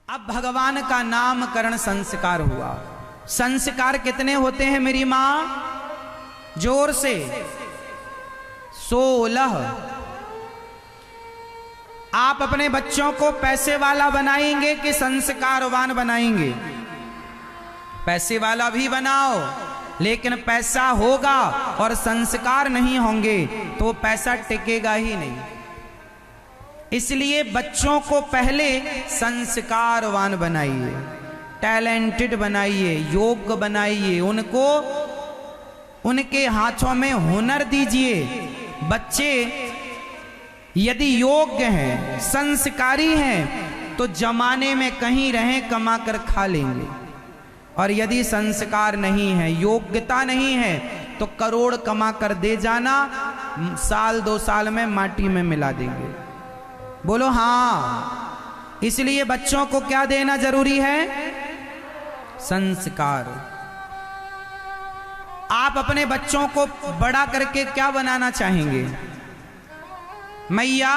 अब भगवान का नामकरण संस्कार हुआ। संस्कार कितने होते हैं मेरी मां? जोर से 16। आप अपने बच्चों को पैसे वाला बनाएंगे कि संस्कारवान बनाएंगे? पैसे वाला भी बनाओ, लेकिन पैसा होगा और संस्कार नहीं होंगे तो पैसा टिकेगा ही नहीं। इसलिए बच्चों को पहले संस्कारवान बनाइए, टैलेंटेड बनाइए, योग्य बनाइए, उनको उनके हाथों में हुनर दीजिए। बच्चे यदि योग्य हैं, संस्कारी हैं, तो जमाने में कहीं रहें कमा कर खा लेंगे, और यदि संस्कार नहीं है, योग्यता नहीं है, तो करोड़ कमा कर दे जाना, साल 2 साल में माटी में मिला देंगे। बोलो हाँ। इसलिए बच्चों को क्या देना जरूरी है? संस्कार। आप अपने बच्चों को बड़ा करके क्या बनाना चाहेंगे? मैया,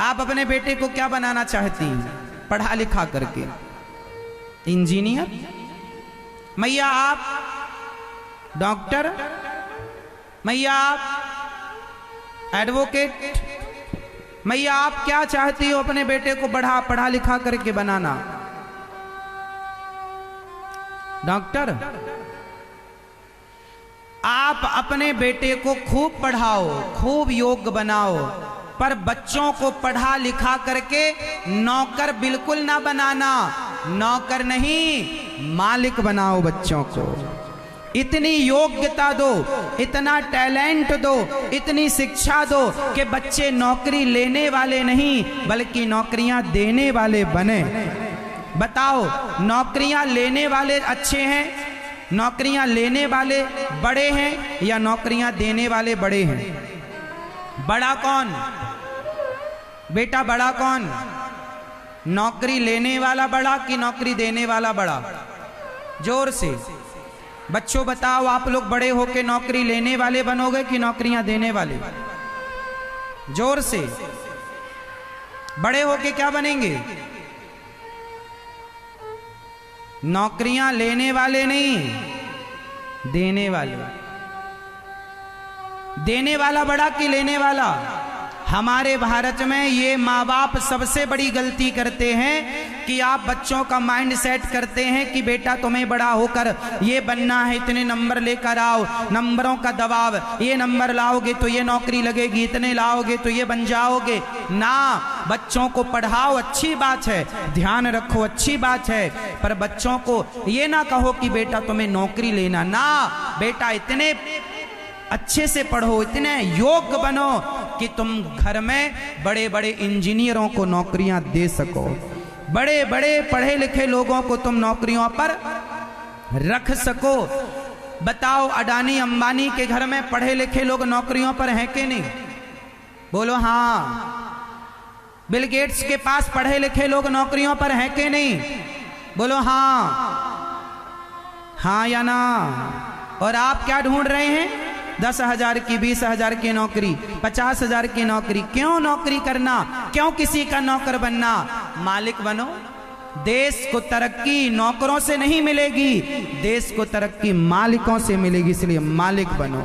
आप अपने बेटे को क्या बनाना चाहती हैं पढ़ा लिखा करके? इंजीनियर? मैया आप डॉक्टर? मैया आप एडवोकेट? मैया आप क्या चाहती हो अपने बेटे को पढ़ा लिखा करके बनाना? डॉक्टर? आप अपने बेटे को खूब पढ़ाओ, खूब योग्य बनाओ, पर बच्चों को पढ़ा लिखा करके नौकर बिल्कुल ना बनाना। नौकर नहीं, मालिक बनाओ बच्चों को। इतनी योग्यता दो, इतना टैलेंट दो, इतनी शिक्षा दो कि बच्चे नौकरी लेने वाले नहीं बल्कि नौकरियां देने वाले बने। बताओ, नौकरियां लेने वाले अच्छे हैं, नौकरियां लेने वाले बड़े हैं, या नौकरियां देने वाले बड़े हैं? बड़ा कौन बेटा? बड़ा कौन? नौकरी लेने वाला बड़ा कि नौकरी देने वाला बड़ा? जोर से बच्चों बताओ, आप लोग बड़े होके नौकरी लेने वाले बनोगे कि नौकरियां देने वाले? जोर से। बड़े होके क्या बनेंगे? नौकरियां लेने वाले नहीं, देने वाले। देने वाला बड़ा कि लेने वाला? हमारे भारत में ये माँ बाप सबसे बड़ी गलती करते हैं कि आप बच्चों का माइंड सेट करते हैं कि बेटा तुम्हें बड़ा होकर ये बनना है, इतने नंबर लेकर आओ, नंबरों का दबाव, ये नंबर लाओगे तो ये नौकरी लगेगी, इतने लाओगे तो ये बन जाओगे। ना, बच्चों को पढ़ाओ, अच्छी बात है, ध्यान रखो, अच्छी बात है, पर बच्चों को ये ना कहो कि बेटा तुम्हें नौकरी लेना। ना बेटा, इतने अच्छे से पढ़ो, इतने योग्य बनो कि तुम घर में बड़े बड़े इंजीनियरों को नौकरियां दे सको, बड़े बड़े पढ़े लिखे लोगों को तुम नौकरियों पर रख सको। बताओ, अडानी अंबानी के घर में पढ़े लिखे लोग नौकरियों पर हैं कि नहीं? बोलो हाँ। बिल गेट्स के पास पढ़े लिखे लोग नौकरियों पर हैं कि नहीं? बोलो हाँ। हाँ या ना? और आप क्या ढूंढ रहे हैं? 10,000 की, 20,000 की नौकरी, 50,000 की नौकरी। क्यों नौकरी करना? क्यों किसी का नौकर बनना? मालिक बनो। देश को तरक्की नौकरों से नहीं मिलेगी, देश को तरक्की मालिकों से मिलेगी, इसलिए मालिक बनो।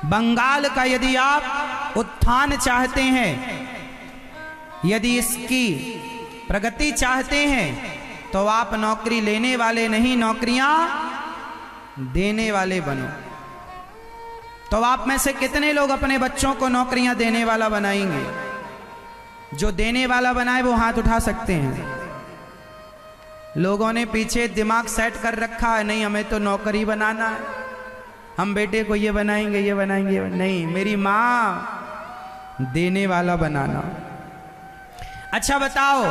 बंगाल का यदि आप उत्थान चाहते हैं, यदि इसकी प्रगति चाहते हैं, तो आप नौकरी लेने वाले नहीं, नौकरियां देने वाले बनो। तो आप में से कितने लोग अपने बच्चों को नौकरियां देने वाला बनाएंगे? जो देने वाला बनाए वो हाथ उठा सकते हैं। लोगों ने पीछे दिमाग सेट कर रखा है, नहीं हमें तो नौकरी बनाना है, हम बेटे को ये बनाएंगे, ये बनाएंगे। नहीं, मेरी मां, देने वाला बनाना। अच्छा बताओ,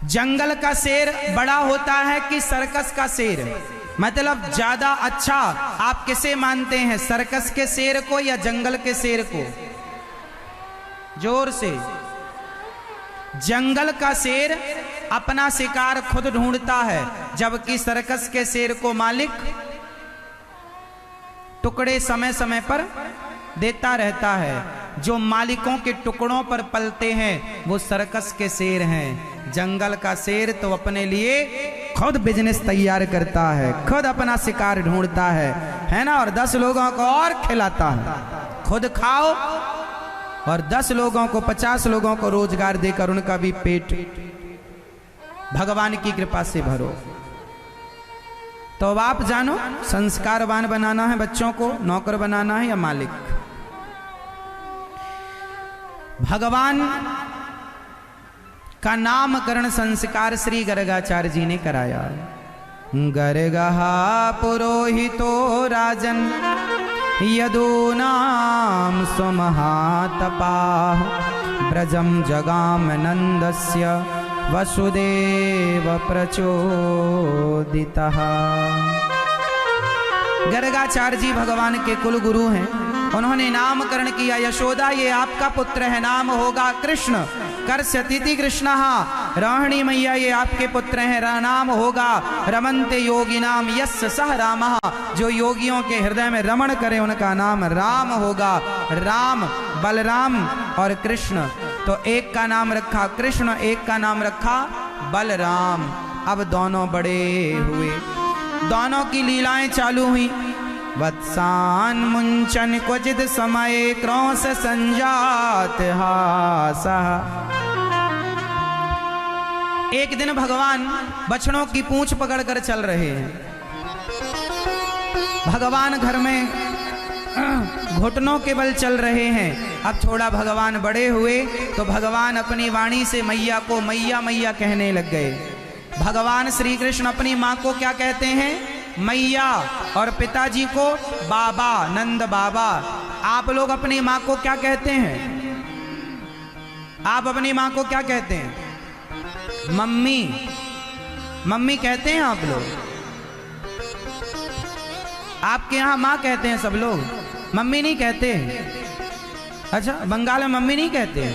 जंगल का शेर बड़ा होता है कि सर्कस का शेर? मतलब ज्यादा अच्छा आप किसे मानते हैं, सर्कस के शेर को या जंगल के शेर को? जोर से। जंगल का शेर अपना शिकार खुद ढूंढता है, जबकि सर्कस के शेर को मालिक टुकड़े समय समय पर देता रहता है। जो मालिकों के टुकड़ों पर पलते हैं वो सर्कस के शेर हैं। जंगल का शेर तो अपने लिए खुद बिजनेस तैयार करता है, खुद अपना शिकार ढूंढता है ना, और 10 लोगों को और खिलाता है। खुद खाओ और 10 लोगों को 50 लोगों को रोजगार देकर उनका भी पेट भगवान की कृपा से भरो। तो अब आप जानो, संस्कारवान बनाना है बच्चों को, नौकर बनाना है या मालिक। भगवान का नामकरण संस्कार श्री गर्गाचार्य जी ने कराया। गर्गहा पुरोहितो राजन यदूनाम स्वमहातपाः ब्रजम जगाम नंदस्य वसुदेव प्रचोदितः। गर्गाचार्य जी भगवान के कुल गुरु हैं। उन्होंने नामकरण किया, यशोदा ये आपका पुत्र है, नाम होगा कृष्ण। कर्ष्यतिथि कृष्णः, रोहिणी मैया ये आपके पुत्र हैं, नाम होगा रमन्ते योगिनाम यस्य सह रामः, जो योगियों के हृदय में रमण करे उनका नाम राम होगा। राम, बलराम और कृष्ण, तो एक का नाम रखा कृष्ण, एक का नाम रखा बलराम। अब दोनों बड़े हुए, दोनों की लीलाएं चालू हुई। वत्सान मुंचन क्वचित समय क्रौस संजात हासः। एक दिन भगवान बछड़ों की पूंछ पकड़कर चल रहे हैं। भगवान घर में घुटनों के बल चल रहे हैं। अब थोड़ा भगवान बड़े हुए तो भगवान अपनी वाणी से मैया को मैया मैया कहने लग गए। भगवान श्री कृष्ण अपनी माँ को क्या कहते हैं? मैया, और पिताजी को बाबा, नंद बाबा। आप लोग अपनी माँ को क्या कहते हैं? आप अपनी माँ को क्या कहते हैं? मम्मी, मम्मी कहते हैं आप लोग। आपके यहाँ माँ कहते हैं सब लोग, मम्मी नहीं कहते। अच्छा, बंगाल में मम्मी नहीं कहते हैं?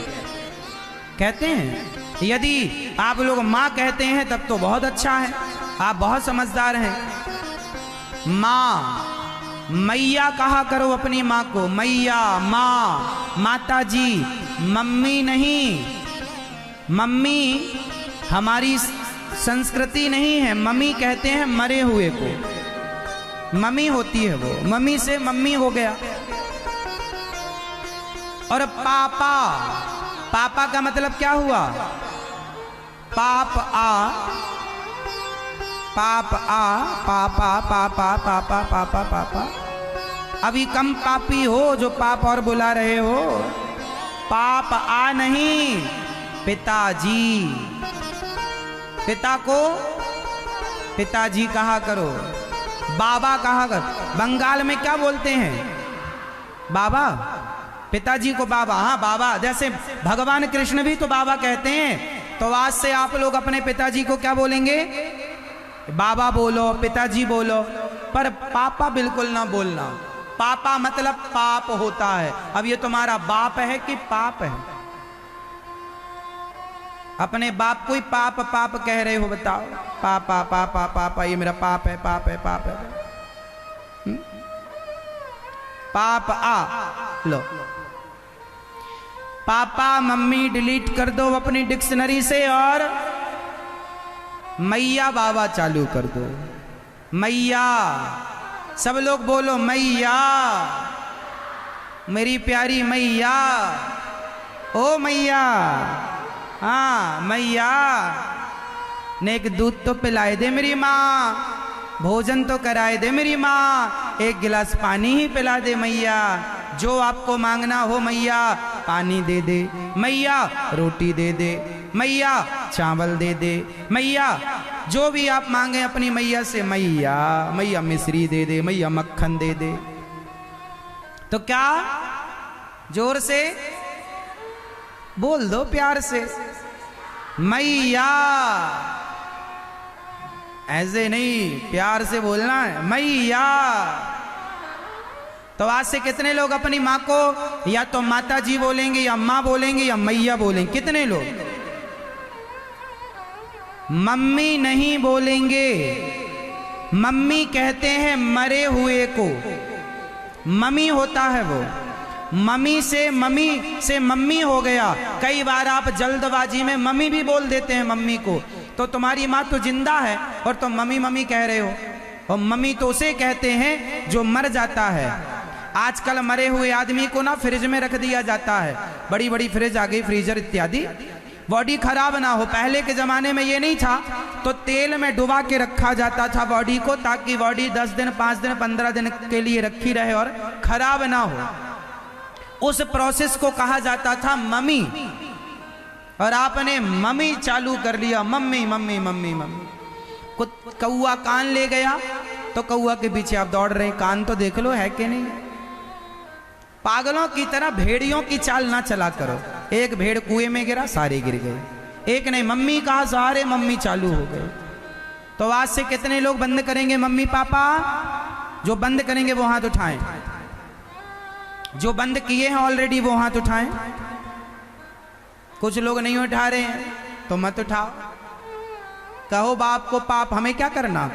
कहते हैं। यदि आप लोग माँ कहते हैं तब तो बहुत अच्छा है, आप बहुत समझदार हैं। माँ, मैया कहा करो अपनी माँ को, मैया, माँ, माता जी, मम्मी नहीं। मम्मी हमारी संस्कृति नहीं है। मम्मी कहते हैं मरे हुए को, मम्मी होती है वो, मम्मी से मम्मी हो गया। और पापा, पापा का मतलब क्या हुआ? पाप आ, पाप आ, पापा पापा पापा पापा पापा। अभी कम पापी हो जो पाप और बुला रहे हो। पाप आ नहीं, पिताजी। पिता को पिताजी कहा करो, बाबा कहा करो। बंगाल में क्या बोलते हैं? बाबा, पिताजी को बाबा। हाँ बाबा, जैसे भगवान कृष्ण भी तो बाबा कहते हैं। तो आज से आप लोग अपने पिताजी को क्या बोलेंगे? बाबा बोलो, पिताजी बोलो, पर पापा बिल्कुल ना बोलना। पापा मतलब पाप होता है। अब ये तुम्हारा बाप है कि पाप है? अपने बाप को ही पाप पाप कह रहे हो, बताओ। पापा पापा पापा, ये मेरा पाप है, पाप है, पाप है। पाप आ लो, पापा मम्मी डिलीट कर दो अपनी डिक्शनरी से और मैया बाबा चालू कर दो। मैया, सब लोग बोलो मैया, मेरी प्यारी मैया, ओ मैया। हाँ मैया, ने एक दूध तो पिलाए दे मेरी माँ, भोजन तो कराए दे मेरी माँ, एक गिलास पानी ही पिला दे मैया। जो आपको मांगना हो मैया, पानी दे दे मैया, रोटी दे दे मैया, चावल दे दे मैया। जो भी आप मांगे अपनी मैया से, मैया, मैया मिश्री दे दे, मैया मक्खन दे दे। तो क्या जोर से बोल दो, प्यार से, मैया। ऐसे नहीं, प्यार से बोलना है, मैया। तो आज से कितने लोग अपनी माँ को या तो माता जी बोलेंगे, या माँ बोलेंगे, या मैया बोलेंगे? कितने लोग? मम्मी नहीं बोलेंगे। मम्मी कहते हैं मरे हुए को, मम्मी होता है वो। मम्मी से मम्मी हो गया। कई बार आप जल्दबाजी में मम्मी भी बोल देते हैं मम्मी को, तो तुम्हारी माँ तो जिंदा है और तुम मम्मी मम्मी कह रहे हो। और मम्मी तो उसे कहते हैं जो मर जाता है। आजकल मरे हुए आदमी को ना फ्रिज में रख दिया जाता है, बड़ी बड़ी फ्रिज आ गई, फ्रीजर इत्यादि, बॉडी खराब ना हो। पहले के जमाने में ये नहीं था, तो तेल में डुबा के रखा जाता था बॉडी को, ताकि बॉडी 10 दिन 5 दिन 15 दिन के लिए रखी रहे और खराब ना हो। उस प्रोसेस को कहा जाता था मम्मी। और आपने मम्मी चालू कर लिया, मम्मी मम्मी मम्मी मम्मी। कौआ कान ले गया तो कौआ के पीछे आप दौड़ रहे, कान तो देख लो है कि नहीं। पागलों की तरह भेड़ियों की चाल ना चला करो। एक भेड़ कुएं में गिरा, सारे गिर गए। एक ने मम्मी कहा, सारे मम्मी चालू हो गए। तो आज से कितने लोग बंद करेंगे मम्मी पापा? जो बंद करेंगे वो हाथ उठाएं। जो बंद किए हैं ऑलरेडी वो हाथ उठाएं। कुछ लोग नहीं उठा रहे हैं तो मत उठाओ। कहो बाप को पाप, हमें क्या करना।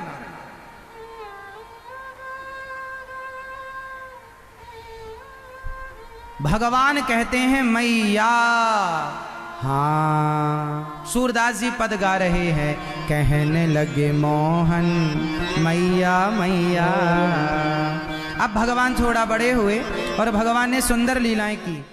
भगवान कहते हैं मैया। हाँ, सूरदास जी पद गा रहे हैं, कहने लगे मोहन मैया मैया। अब भगवान थोड़ा बड़े हुए और भगवान ने सुंदर लीलाएं की।